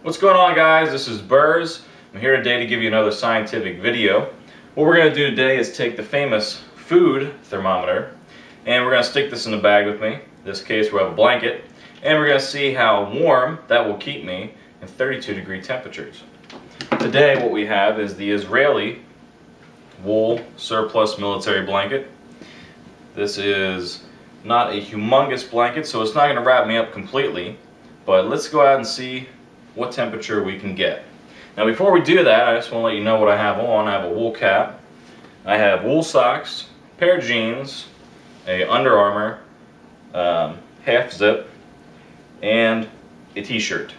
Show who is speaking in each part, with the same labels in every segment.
Speaker 1: What's going on, guys? This is Burrs. I'm here today to give you another scientific video. What we're going to do today is take the famous food thermometer and we're going to stick this in the bag with me. In this case we have a blanket, and we're going to see how warm that will keep me in 32-degree temperatures. Today what we have is the Israeli wool surplus military blanket. This is not a humongous blanket, so it's not going to wrap me up completely, but let's go out and see what temperature we can get. Now before we do that, I just want to let you know what I have on. I have a wool cap, I have wool socks, a pair of jeans, a Under Armour half zip, and a t-shirt.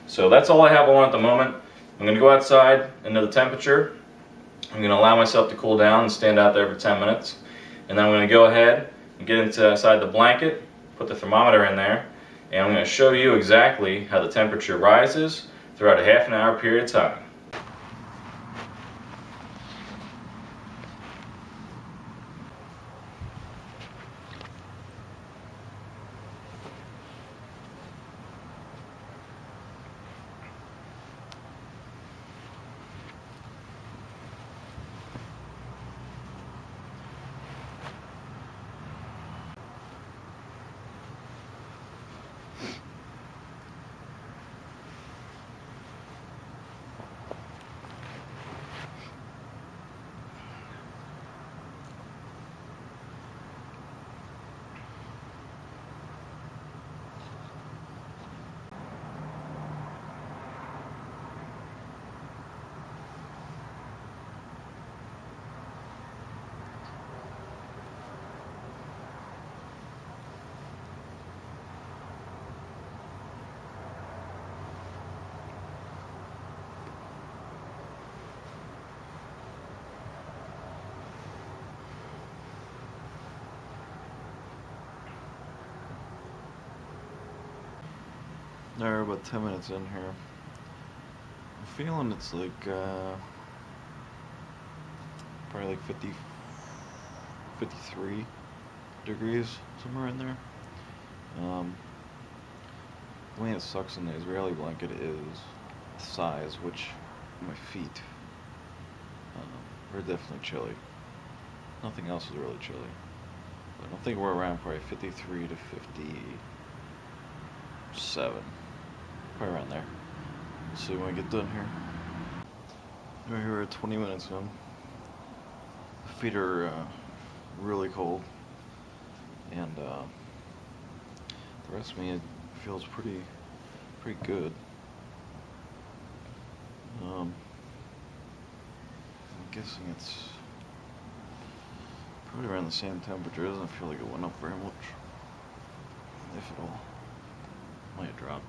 Speaker 1: So that's all I have on at the moment. I'm going to go outside into the temperature. I'm going to allow myself to cool down and stand out there for 10 minutes. And then I'm going to go ahead and get inside the blanket, put the thermometer in there, and I'm going to show you exactly how the temperature rises throughout a half an hour period of time.
Speaker 2: We're about 10 minutes in here. I'm feeling it's like probably like 53 degrees, somewhere in there. The thing that sucks in the Israeli blanket is the size, which my feet are definitely chilly. Nothing else is really chilly. But I think we're around probably 53 to 57. Probably around there. Let's see when we get done here. Right here we're at 20 minutes in. The feet are really cold, and the rest of me feels pretty good. I'm guessing it's probably around the same temperature. It doesn't feel like it went up very much, if at all. Might drop.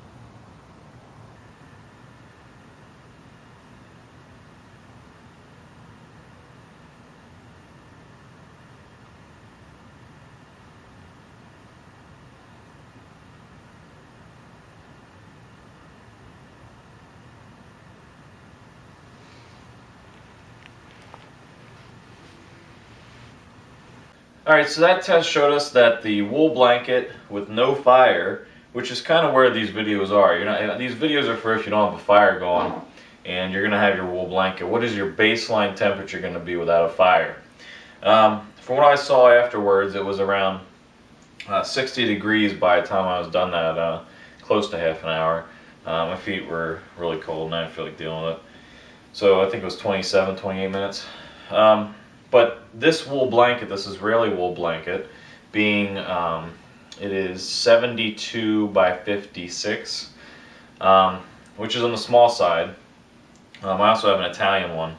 Speaker 1: Alright, so that test showed us that the wool blanket with no fire, which is kind of where these videos are. These videos are for if you don't have a fire going and you're going to have your wool blanket. What is your baseline temperature going to be without a fire? From what I saw afterwards, it was around 60 degrees by the time I was done that, close to half an hour. My feet were really cold and I didn't feel like dealing with it. So I think it was 27, 28 minutes. But this wool blanket, this Israeli wool blanket, being it is 72 by 56, which is on the small side. I also have an Italian one,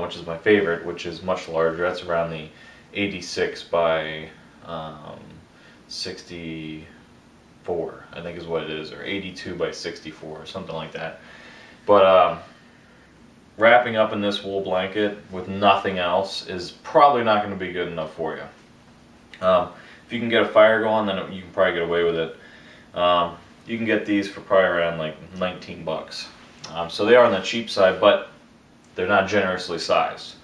Speaker 1: which is my favorite, which is much larger. That's around the 86 by 64, I think is what it is, or 82 by 64, or something like that. But wrapping up in this wool blanket with nothing else is probably not going to be good enough for you. If you can get a fire going, then you can probably get away with it. You can get these for probably around like 19 bucks. So they are on the cheap side, but they're not generously sized.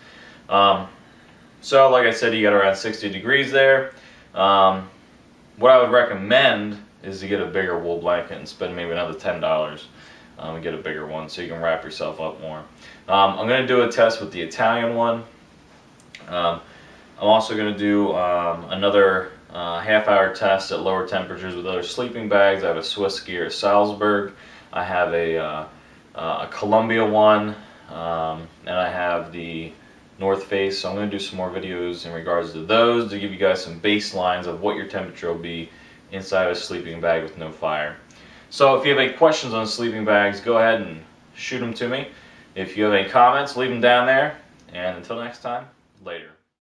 Speaker 1: So like I said, you got around 60 degrees there. What I would recommend is to get a bigger wool blanket and spend maybe another $10. and get a bigger one so you can wrap yourself up more. I'm going to do a test with the Italian one. I'm also going to do another half-hour test at lower temperatures with other sleeping bags. I have a Swiss Ski or Salzburg. I have a Columbia one, and I have the North Face. So I'm going to do some more videos in regards to those to give you guys some baselines of what your temperature will be inside a sleeping bag with no fire. So if you have any questions on sleeping bags, go ahead and shoot them to me. If you have any comments, leave them down there. And until next time, later.